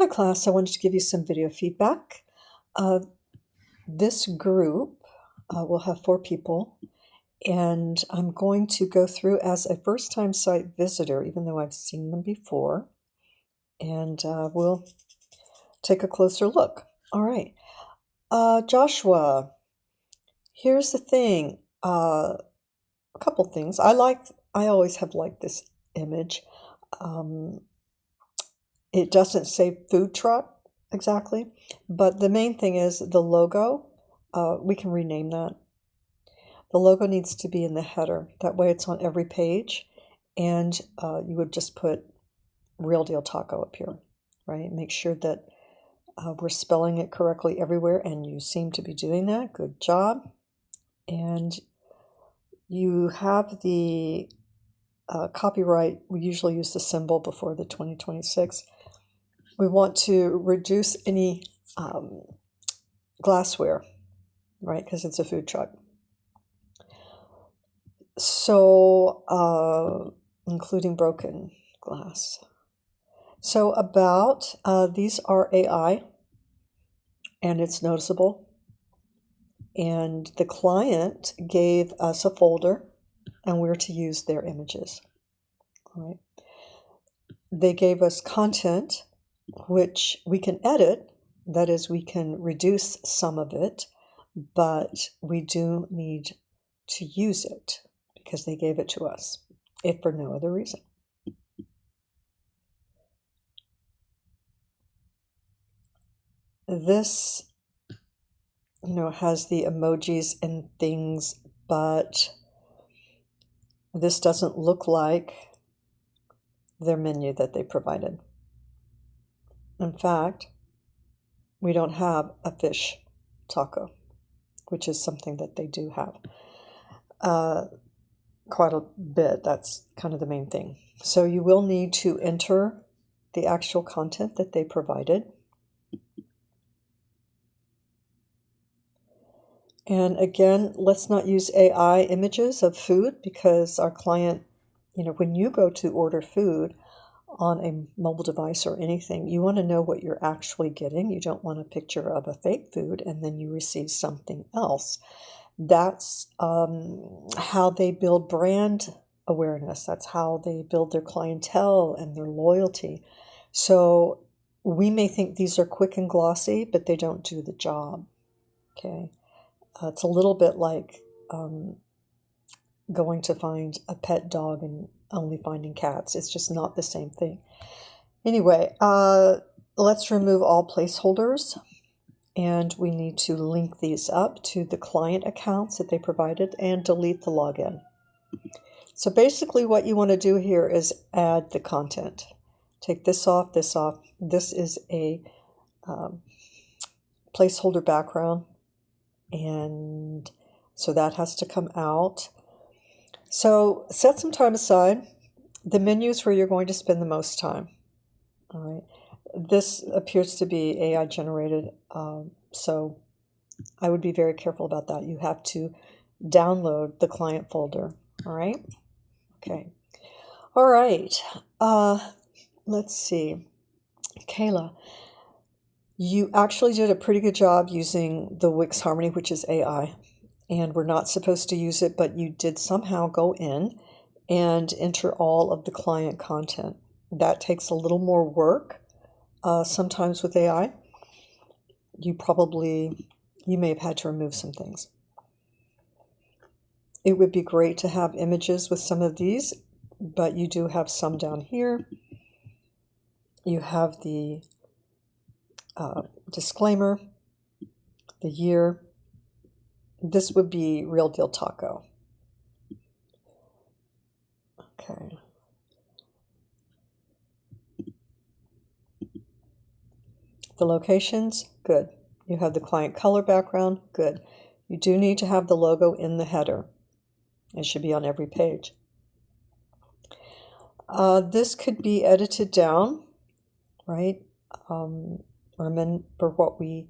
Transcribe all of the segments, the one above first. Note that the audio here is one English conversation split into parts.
Hi class, I wanted to give you some video feedback. This group will have 4 people, and I'm going to go through as a first-time site visitor, even though I've seen them before, and we'll take a closer look. All right, Joshua, here's the thing. A couple things. I always have liked this image. It doesn't say food truck exactly, but the main thing is the logo. We can rename that. The logo needs to be in the header. That way it's on every page, and you would just put Real Deal Taco up here, right? Make sure that we're spelling it correctly everywhere, and you seem to be doing that. Good job. And you have the copyright. We usually use the symbol before the 2026. We want to reduce any glassware, right? Because it's a food truck. So, including broken glass. So about, these are AI, and it's noticeable. And the client gave us a folder, and we're to use their images. All right. They gave us content, which we can edit. That is, we can reduce some of it, but we do need to use it because they gave it to us, if for no other reason. This, has the emojis and things, but this doesn't look like their menu that they provided. In fact, we don't have a fish taco, which is something that they do have quite a bit. That's kind of the main thing. So you will need to enter the actual content that they provided. And again, let's not use AI images of food because our client, when you go to order food on a mobile device or anything, you want to know what you're actually getting. You don't want a picture of a fake food and then you receive something else. That's how they build brand awareness. That's how they build their clientele and their loyalty. So we may think these are quick and glossy, but they don't do the job. Okay. It's a little bit like going to find a pet dog and only finding cats. It's just not the same thing. Anyway, let's remove all placeholders, and we need to link these up to the client accounts that they provided and delete the login. So basically what you want to do here is add the content. Take this off, this off. This is a placeholder background, and so that has to come out. So set some time aside. The menu is where you're going to spend the most time. All right. This appears to be AI generated, so I would be very careful about that. You have to download the client folder. All right. Okay. All right. Let's see. Kayla, you actually did a pretty good job using the Wix Harmony, which is AI, and we're not supposed to use it, but you did somehow go in and enter all of the client content. That takes a little more work. Sometimes with AI, you may have had to remove some things. It would be great to have images with some of these, but you do have some down here. You have the disclaimer, the year. This would be Real Deal Taco. Okay. The locations, good. You have the client color background, good. You do need to have the logo in the header. It should be on every page. This could be edited down, right? Remember what we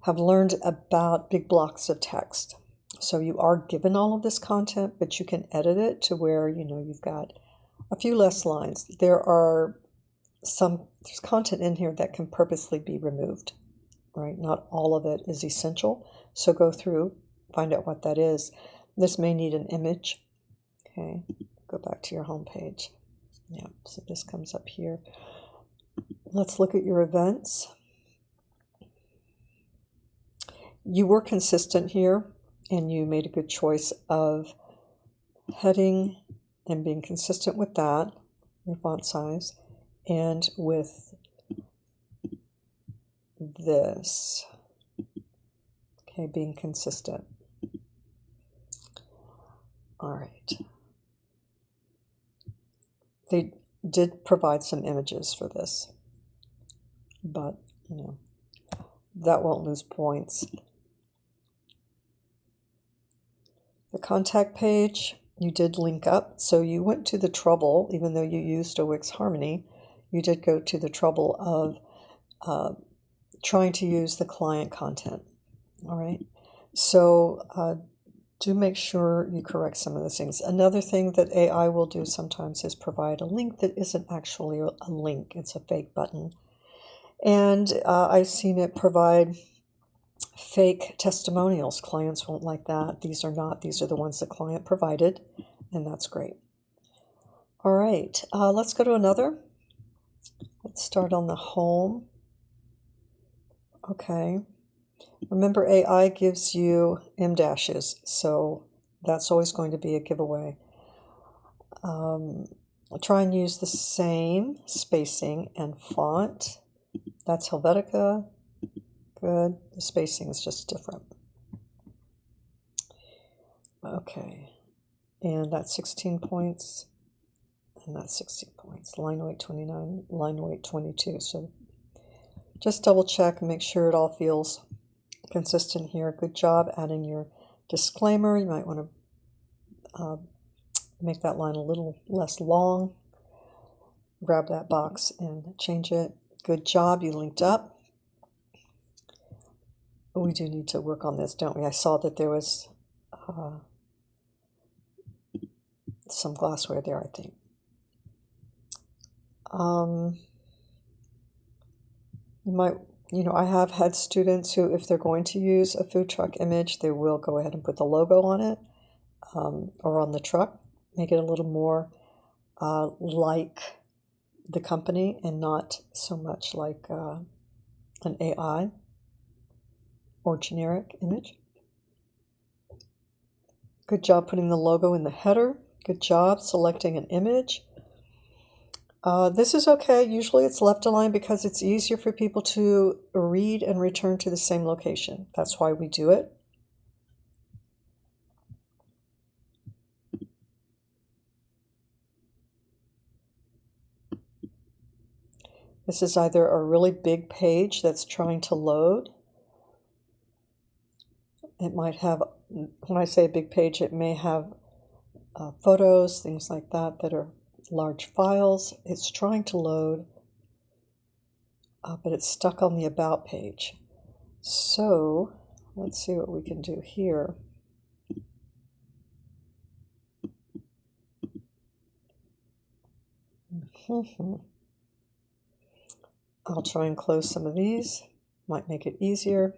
have learned about big blocks of text. So you are given all of this content, but you can edit it to where, you've got a few less lines. There are there's content in here that can purposely be removed, right? Not all of it is essential. So go through, find out what that is. This may need an image. Okay, go back to your home page. Yeah, so this comes up here. Let's look at your events. You were consistent here, and you made a good choice of heading and being consistent with that, your font size, and with this. Okay, being consistent. All right. They did provide some images for this, but, you know, that won't lose points. The contact page, you did link up, so you went to the trouble, even though you used a Wix Harmony, you did go to the trouble of trying to use the client content. All right, so do make sure you correct some of those things. Another thing that AI will do sometimes is provide a link that isn't actually a link. It's a fake button. And I've seen it provide fake testimonials. Clients won't like that. These are not. These are the ones the client provided, and that's great. All right, let's go to another. Let's start on the home. Okay. Remember, AI gives you M dashes, so that's always going to be a giveaway. I'll try and use the same spacing and font. That's Helvetica. Good. The spacing is just different. Okay. And that's 16 points. And that's 16 points. Line weight 29, line weight 22. So just double check and make sure it all feels consistent here. Good job adding your disclaimer. You might want to make that line a little less long. Grab that box and change it. Good job. You linked up. We do need to work on this, don't we? I saw that there was some glassware there, I think. You might, I have had students who, if they're going to use a food truck image, they will go ahead and put the logo on it or on the truck, make it a little more like the company and not so much like an AI or generic image. Good job putting the logo in the header. Good job selecting an image. This is okay. Usually it's left aligned because it's easier for people to read and return to the same location. That's why we do it. This is either a really big page that's trying to load. It might have, when I say a big page, it may have photos, things like that are large files. It's trying to load, but it's stuck on the About page. So let's see what we can do here. I'll try and close some of these. Might make it easier.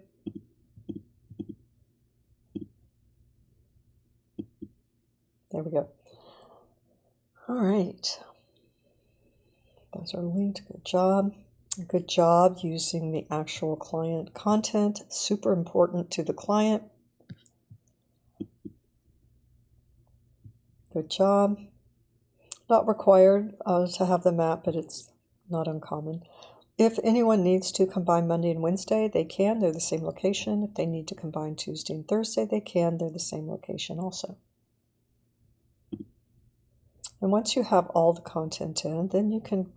There we go. All right. Those are linked. Good job. Good job using the actual client content. Super important to the client. Good job. Not required to have the map, but it's not uncommon. If anyone needs to combine Monday and Wednesday, they can. They're the same location. If they need to combine Tuesday and Thursday, they can. They're the same location also. And once you have all the content in, then you can,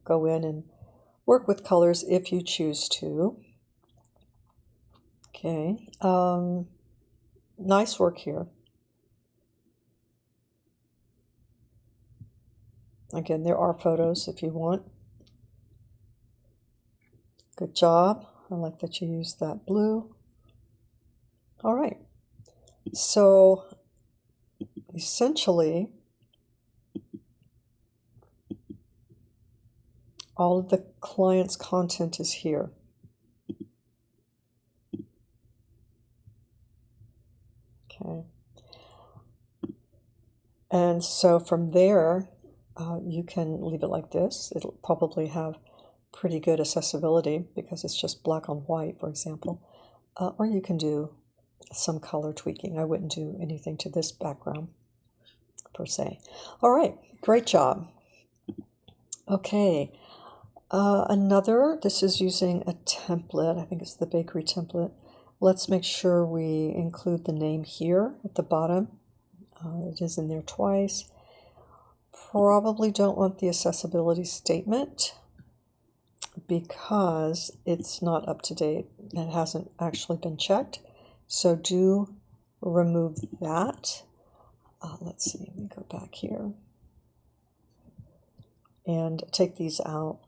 go in and work with colors if you choose to. Okay. Nice work here. Again, there are photos if you want. Good job. I like that you used that blue. All right. So essentially, All of the client's content is here. Okay. And so from there, you can leave it like this. It'll probably have pretty good accessibility because it's just black on white, for example. Or you can do some color tweaking. I wouldn't do anything to this background per se. All right, great job. Okay, this is using a template. I think it's the bakery template. Let's make sure we include the name here at the bottom. It is in there twice. Probably don't want the accessibility statement because it's not up to date. It hasn't actually been checked. So do remove that. Let's see, let me go back here and take these out,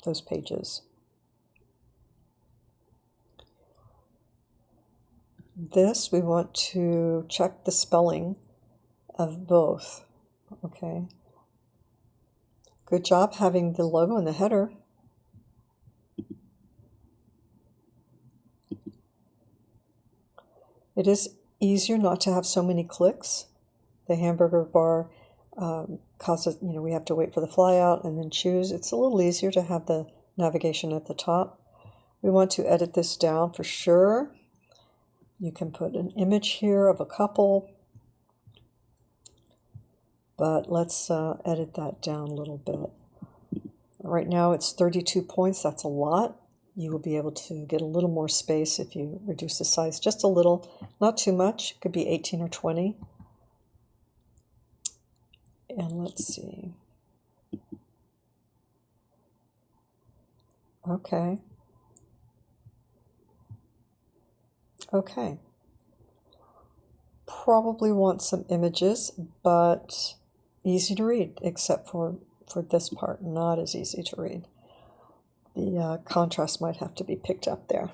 those pages. This, we want to check the spelling of both. Okay. Good job having the logo in the header. It is easier not to have so many clicks. The hamburger bar causes, we have to wait for the flyout and then choose. It's a little easier to have the navigation at the top. We want to edit this down for sure. You can put an image here of a couple, but let's edit that down a little bit. Right now it's 32 points. That's a lot. You will be able to get a little more space if you reduce the size just a little, not too much. It could be 18 or 20. And let's see. Okay. Okay. Probably want some images, but easy to read, except for this part, not as easy to read. The contrast might have to be picked up there.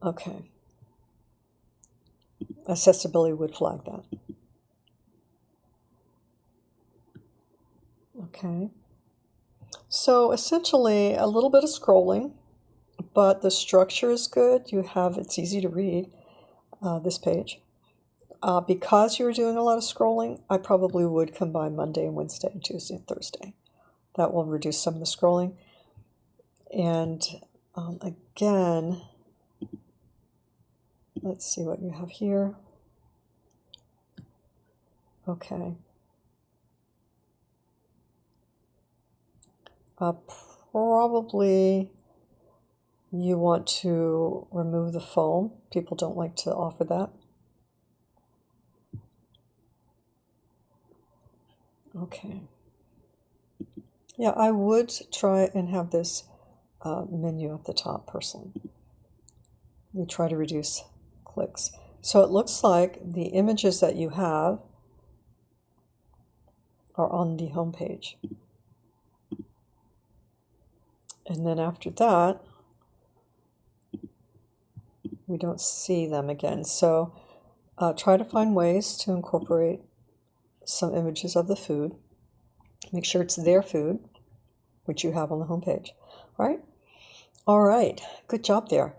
Okay. Accessibility would flag that. Okay. So essentially a little bit of scrolling, but the structure is good. It's easy to read, this page. Because you were doing a lot of scrolling, I probably would combine Monday and Wednesday and Tuesday and Thursday. That will reduce some of the scrolling. And again, let's see what you have here. Okay. Probably you want to remove the foam. People don't like to offer that. Okay. Yeah, I would try and have this menu at the top personally. We try to reduce clicks. So it looks like the images that you have are on the home page. And then after that, we don't see them again. So try to find ways to incorporate some images of the food. Make sure it's their food, which you have on the home page. All right? All right. Good job there.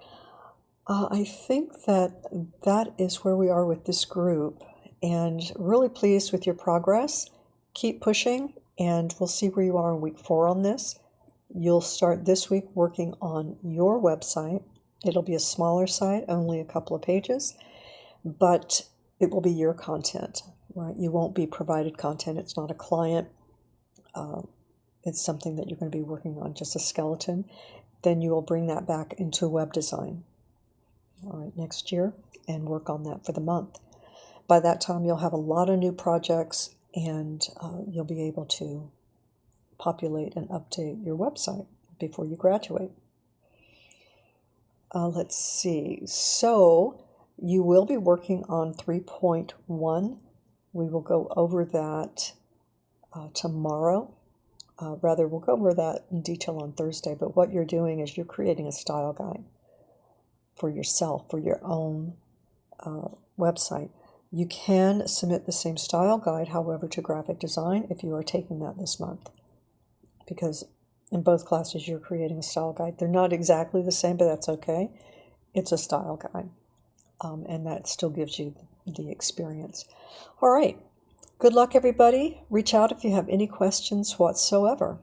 I think that is where we are with this group, and really pleased with your progress. Keep pushing, and we'll see where you are in week 4 on this. You'll start this week working on your website. It'll be a smaller site, only a couple of pages, but it will be your content, right? You won't be provided content. It's not a client. It's something that you're going to be working on, just a skeleton. Then you will bring that back into web design, all right, next year, and work on that for the month. By that time, you'll have a lot of new projects, and you'll be able to populate and update your website before you graduate. Let's see. So you will be working on 3.1. We will go over that tomorrow. We'll go over that in detail on Thursday. But what you're doing is you're creating a style guide for yourself, for your own website. You can submit the same style guide, however, to graphic design if you are taking that this month, because in both classes you're creating a style guide. They're not exactly the same, but that's okay. It's a style guide, and that still gives you the experience. All right. Good luck, everybody. Reach out if you have any questions whatsoever.